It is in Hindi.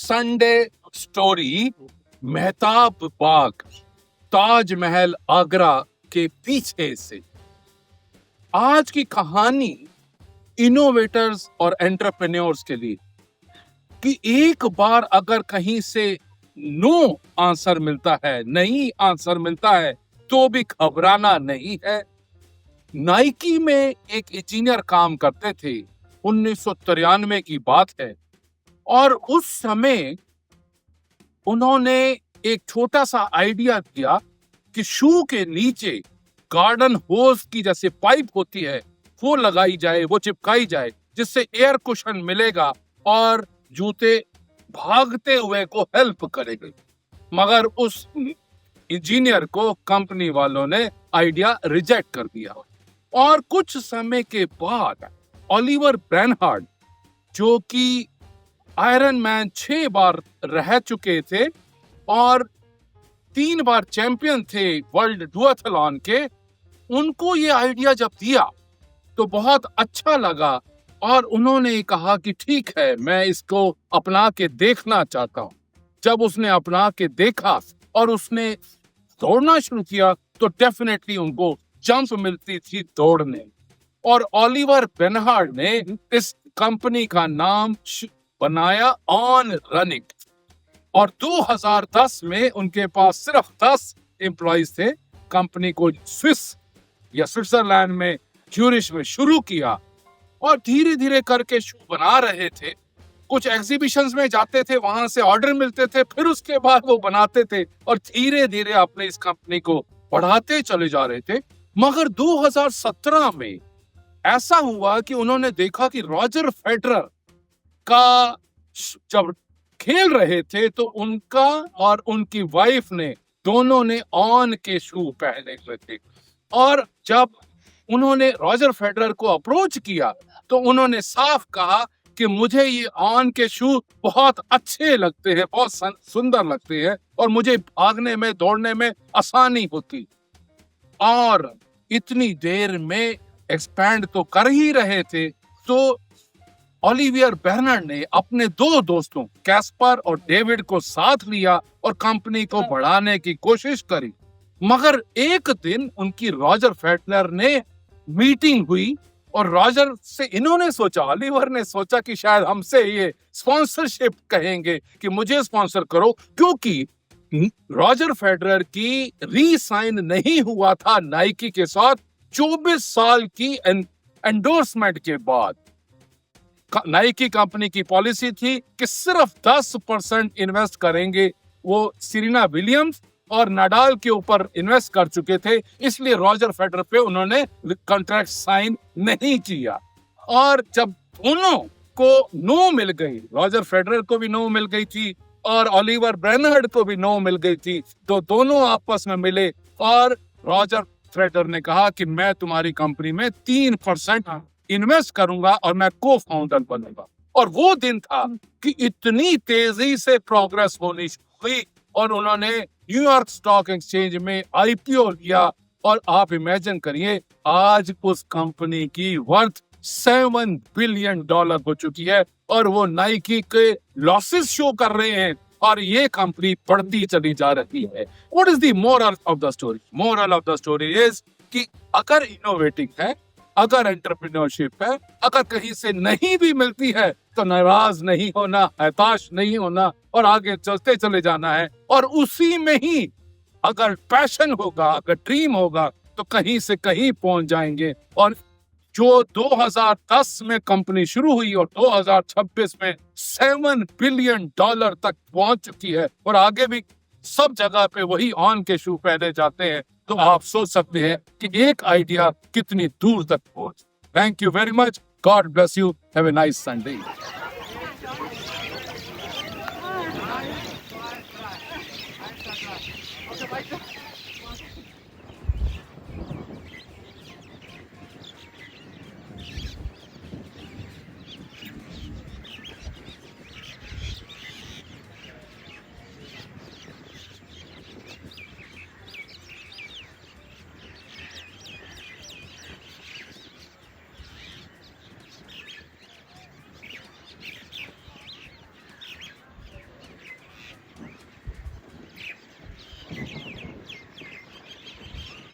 संडे स्टोरी मेहताब बाग, ताजमहल आगरा के पीछे से। आज की कहानी इनोवेटर्स और एंटरप्रेन्योर्स के लिए कि एक बार अगर कहीं से नो आंसर मिलता है, नहीं आंसर मिलता है, तो भी घबराना नहीं है। नाइकी में एक इंजीनियर काम करते थे, 1993 की बात है, और उस समय उन्होंने एक छोटा सा आइडिया दिया कि शू के नीचे गार्डन होज की जैसे पाइप होती है वो लगाई जाए, वो चिपकाई जाए, जिससे एयर कुशन मिलेगा और जूते भागते हुए को हेल्प करेंगे। मगर उस इंजीनियर को कंपनी वालों ने आइडिया रिजेक्ट कर दिया। और कुछ समय के बाद ओलिवर ब्रेनहार्ड, जो कि आयरन मैन 6 बार रह चुके थे और 3 बार चैंपियन थे वर्ल्ड डुअथलॉन के, उनको ये आइडिया जब दिया तो बहुत अच्छा लगा और उन्होंने कहा कि ठीक है, मैं इसको अपना के देखना चाहता हूं। जब उसने अपना के देखा और उसने दौड़ना शुरू किया तो डेफिनेटली उनको जंप मिलती थी दौड़ने। और ओलिवर ब्रेनहार्ड ने इस कंपनी का नाम बनाया ऑन रनिंग। और 2010 में उनके पास सिर्फ 10 एम्प्लॉइज थे। कंपनी को स्विस या स्विट्जरलैंड में ज्यूरिच में शुरू किया और धीरे धीरे करके शू बना रहे थे। कुछ एग्जीबिशंस में जाते थे, वहां से ऑर्डर मिलते थे, फिर उसके बाद वो बनाते थे और धीरे धीरे अपने इस कंपनी को बढ़ाते चले जा रहे थे। मगर 2017 में ऐसा हुआ कि उन्होंने देखा कि रॉजर फेडरर का जब खेल रहे थे तो उनका और उनकी वाइफ ने दोनों ने ऑन के शू पहने हुए थे। और जब उन्होंने रॉजर फेडरर को अप्रोच किया तो उन्होंने साफ कहा कि मुझे ये ऑन के शू बहुत अच्छे लगते हैं, बहुत सुंदर लगते हैं और मुझे भागने में दौड़ने में आसानी होती। और इतनी देर में एक्सपैंड तो कर ही रहे थे तो ओलिवियर बेर्नार्ड ने अपने 2 दोस्तों कैस्पर और डेविड को साथ लिया और कंपनी को बढ़ाने की कोशिश करी। मगर एक दिन उनकी रॉजर फेडरर ने मीटिंग हुई और रॉजर से इन्होंने सोचा, ओलिवर ने सोचा कि शायद हमसे ये स्पॉन्सरशिप कहेंगे कि मुझे स्पॉन्सर करो, क्योंकि रॉजर फेडरर की री-साइन नहीं हुआ था नाइकी के साथ 24 साल की एंडोर्समेंट के बाद। नाइकी कंपनी की पॉलिसी थी कि सिर्फ 10% इन्वेस्ट करेंगे। वो सीरीना विलियम्स और नाडाल के ऊपर इन्वेस्ट कर चुके थे, इसलिए रॉजर फेडरर पे उन्होंने कॉन्ट्रैक्ट साइन नहीं किया। और जब दोनों को नो मिल गई, रॉजर फेडरर को भी नो मिल गई थी और ओलिवर ब्रेनहार्ड को भी नो मिल गई थी, तो दोनों आपस में मिले और रॉजर फेडरर ने कहा कि मैं तुम्हारी कंपनी में 3% इन्वेस्ट करूंगा और मैं को फाउंडर बनूंगा। और वो दिन था कि इतनी तेजी से प्रोग्रेस होनी हुई और उन्होंने न्यूयॉर्क स्टॉक एक्सचेंज में आईपीओ लिया। और आप इमेजिन करिए, आज उस कंपनी की वर्थ $7 बिलियन हो चुकी है और वो नाइकी के लॉसेस शो कर रहे हैं और ये कंपनी बढ़ती चली जा रही है। What is the moral of the story? Moral of the story is कि अगर इनोवेटिंग है, अगर एंटरप्रेन्योरशिप है, अगर कहीं से नहीं भी मिलती है तो नाराज नहीं होना, हताश नहीं होना और आगे चलते चले जाना है। और उसी में ही अगर पैशन होगा, अगर ड्रीम होगा, तो कहीं से कहीं पहुंच जाएंगे। और जो 2010 में कंपनी शुरू हुई और 2026 में $7 बिलियन तक पहुंच चुकी है और आगे भी सब जगह पे वही ऑन के शू पहने जाते हैं, तो आप सोच सकते हैं कि एक आइडिया कितनी दूर तक पहुंच। Thank you very much. God bless you. Have a nice Sunday.